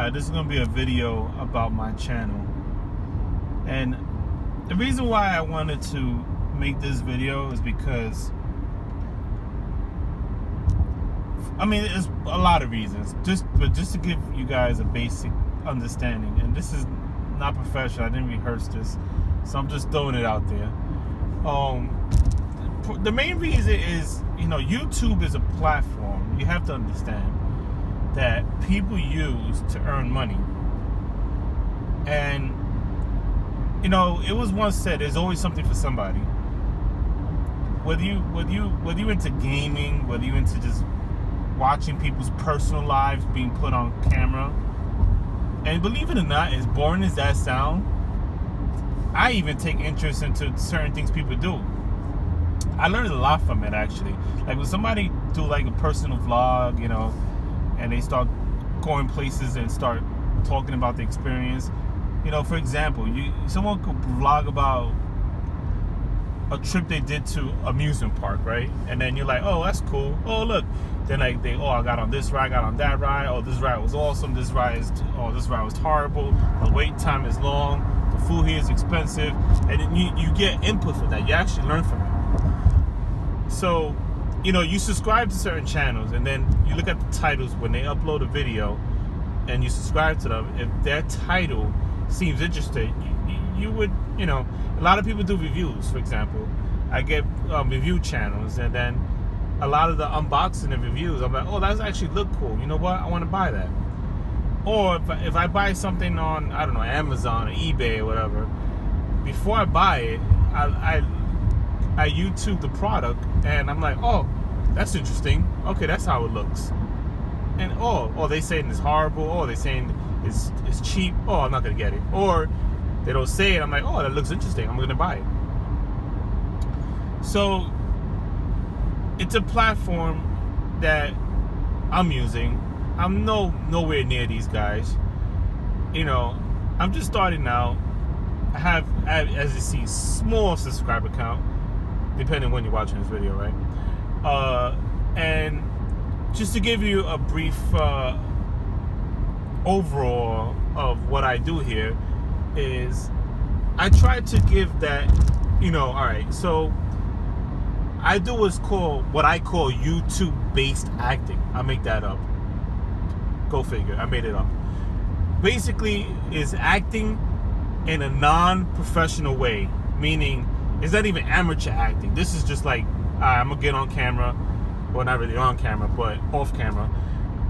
This is going to be a video about my channel. And the reason why I wanted to make this video is because, I mean, there's a lot of reasons. But just to give you guys a basic understanding, and this is not professional, I didn't rehearse this, so I'm just throwing it out there. The main reason is, YouTube is a platform you have to understand that people use to earn money. And it was once said, there's always something for somebody. Whether you into gaming, whether you into just watching people's personal lives being put on camera. And believe it or not, as boring as that sound, I even take interest into certain things people do. I learned a lot from it, actually. Like when somebody do like a personal vlog, and they start going places and start talking about the experience. For example, someone could vlog about a trip they did to amusement park, right? And then you're like, oh, that's cool. Oh, look. Then I got on this ride, got on that ride. Oh, this ride was awesome. This ride was horrible. The wait time is long. The food here is expensive. And then you get input from that. You actually learn from it. So, you subscribe to certain channels, and then you look at the titles when they upload a video, and you subscribe to them. If their title seems interesting, you would, a lot of people do reviews, for example. I get review channels, and then a lot of the unboxing and reviews, I'm like, oh, that's actually look cool. You know what? I want to buy that. Or if I buy something on, I don't know, Amazon or eBay or whatever, before I buy it, I YouTube the product, and I'm like, oh, that's interesting. Okay, that's how it looks. And they saying it's horrible. Oh, they saying it's cheap. Oh, I'm not gonna get it. Or they don't say it. I'm like, oh, that looks interesting. I'm gonna buy it. So it's a platform that I'm using. I'm nowhere near these guys. I'm just starting out. I have, as you see, small subscriber count, depending on when you're watching this video, right? And just to give you a brief overall of what I do here is I try to give that, all right, so I do what I call YouTube-based acting. I make that up. Go figure. I made it up. Basically, is acting in a non-professional way, meaning it's not even amateur acting. This is just like, I'm going to get on camera. Well, not really on camera, but off camera.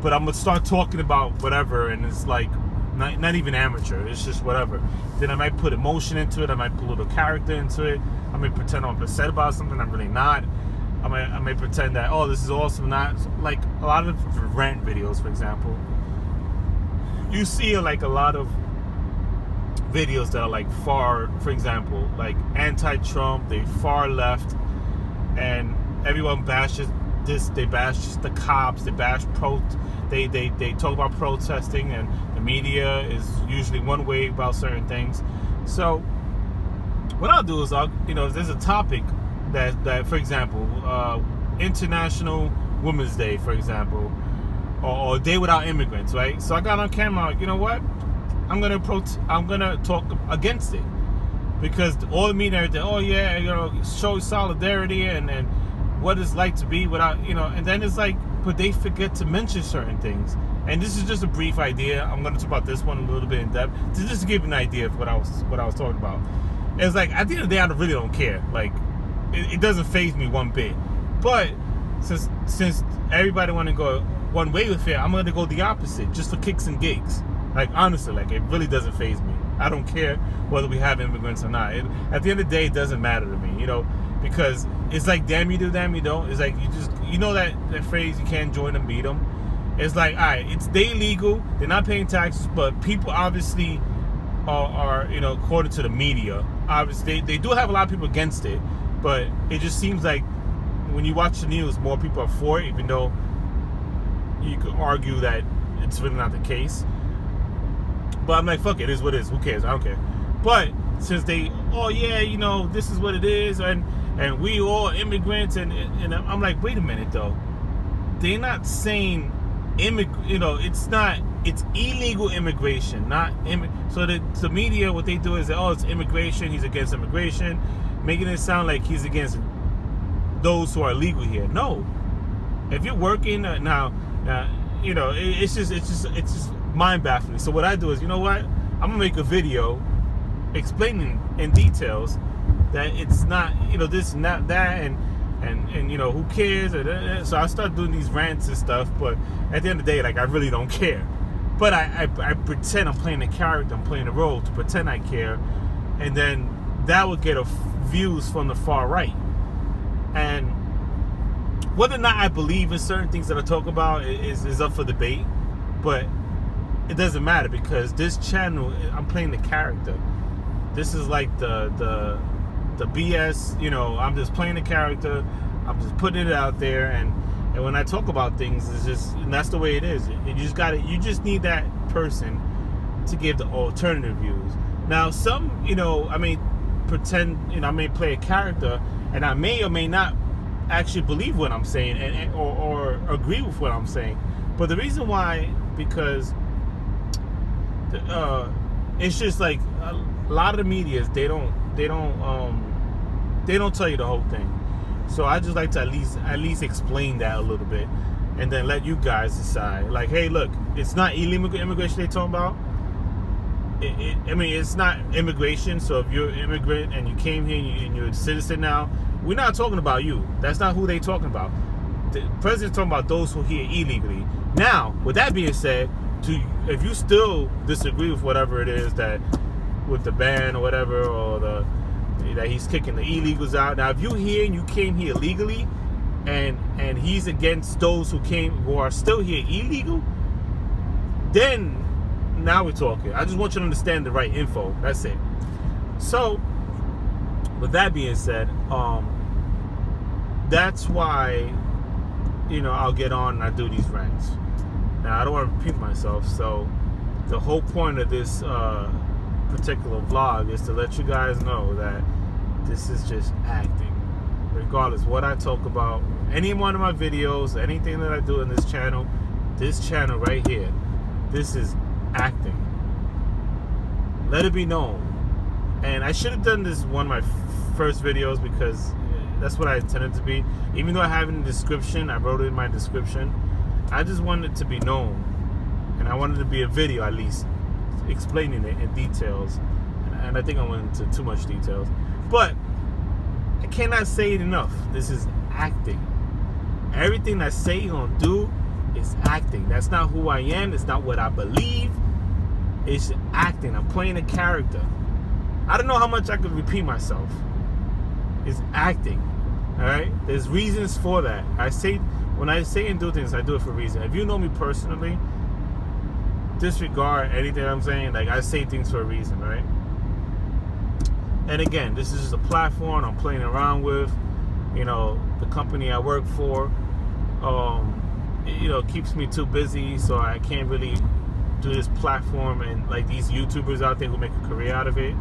But I'm going to start talking about whatever, and it's like not even amateur. It's just whatever. Then I might put emotion into it. I might put a little character into it. I may pretend I'm upset about something I'm really not. I may pretend that, oh, this is awesome. Not like a lot of rant videos, for example. You see like a lot of videos that are like far, for example, like anti-Trump, they far left, and everyone bashes this. They bash the cops. They bash they talk about protesting, and the media is usually one way about certain things. So what I'll do is if there's a topic that for example, International Women's Day, for example, or Day Without Immigrants, right? So I got on camera, you know what? I'm gonna talk against it, because all the media, oh yeah, show solidarity and what it's like to be without, and then it's like, but they forget to mention certain things. And this is just a brief idea. I'm gonna talk about this one a little bit in depth to just give you an idea of what I was talking about. It's like, at the end of the day, I really don't care. Like, it doesn't faze me one bit. But since everybody want to go one way with it, I'm gonna go the opposite, just for kicks and gigs. Like, honestly, like, it really doesn't faze me. I don't care whether we have immigrants or not. At the end of the day, it doesn't matter to me, because it's like, damn you do, damn you don't. It's like, you know that phrase, you can't join them, beat them. It's like, all right, they illegal, they're not paying taxes, but people obviously are according to the media, obviously they do have a lot of people against it, but it just seems like when you watch the news, more people are for it, even though you could argue that it's really not the case. But I'm like, fuck it, is what it is. Who cares? I don't care. But since they, oh yeah, this is what it is, and we all immigrants, and I'm like, wait a minute though. They're not saying it's not it's illegal immigration, not so the media, what they do is oh, it's immigration, he's against immigration, making it sound like he's against those who are legal here. No, if you're working now, you know, it's just mind baffling. So what I do is, you know what, I'm gonna make a video explaining in details that it's not, you know, this and not that, and you know, who cares? So I start doing these rants and stuff, but at the end of the day, like, I really don't care. But I pretend I'm playing a character, I'm playing a role to pretend I care, and then that would get views from the far right. And whether or not I believe in certain things that I talk about is up for debate, but it doesn't matter, because this channel, I'm playing the character. This is like the BS, you know, I'm just playing the character, I'm just putting it out there, and when I talk about things, it's just, and that's the way it is. You just need that person to give the alternative views. Now, some, you know, I may pretend, you know, I may play a character, and I may or may not actually believe what I'm saying or agree with what I'm saying. But the reason why, because it's just like a lot of the medias, they don't tell you the whole thing. So I just like to at least explain that a little bit, and then let you guys decide. Like, hey, look, it's not illegal immigration they're talking about. I mean, it's not immigration. So if you're an immigrant and you came here and you're a citizen now, we're not talking about you. That's not who they're talking about. The president's talking about those who are here illegally. Now, with that being said, if you still disagree with whatever it is that with the ban or whatever, or that he's kicking the illegals out. Now, if you're here and you came here legally, and he's against those who are still here illegal, then now we're talking. I just want you to understand the right info. That's it. So, with that being said, that's why, you know, I'll get on and I do these rants. Now, I don't want to repeat myself, so the whole point of this particular vlog is to let you guys know that this is just acting. Regardless what I talk about, any one of my videos, anything that I do in this channel right here, this is acting. Let it be known. And I should have done this one of my first videos, because that's what I intended to be. Even though I have it in the description, I wrote it in my description, I just wanted it to be known, and I wanted it to be a video at least explaining it in details. And I think I went into too much details, but I cannot say it enough. This is acting. Everything I say or do is acting. That's not who I am. It's not what I believe. It's acting. I'm playing a character. I don't know how much I could repeat myself. It's acting. All right? There's reasons for that. When I say and do things, I do it for a reason. If you know me personally, disregard anything I'm saying. Like, I say things for a reason, right? And again, this is just a platform I'm playing around with. You know, the company I work for, you know, keeps me too busy, so I can't really do this platform and like these YouTubers out there who make a career out of it.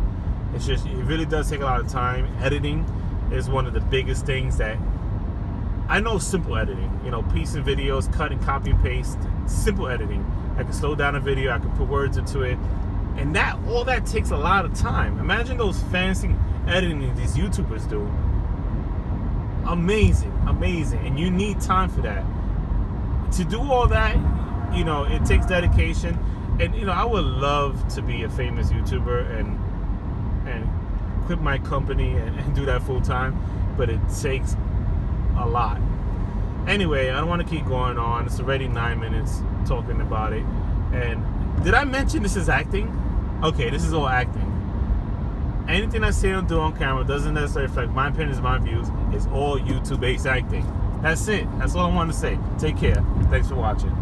It's just, it really does take a lot of time. Editing is one of the biggest things that I know. Simple editing, you know, piecing videos, cut and copy and paste, simple editing. I can slow down a video, I can put words into it, and all that takes a lot of time. Imagine those fancy editing these YouTubers do. Amazing, and you need time for that. To do all that, you know, it takes dedication. And you know, I would love to be a famous YouTuber and quit my company and do that full time, but it takes a lot. Anyway, I don't want to keep going on. It's already 9 minutes talking about it. And did I mention this is acting? Okay, this is all acting. Anything I say or do on camera doesn't necessarily reflect my opinions, my views. It's all YouTube-based acting. That's it. That's all I want to say. Take care. Thanks for watching.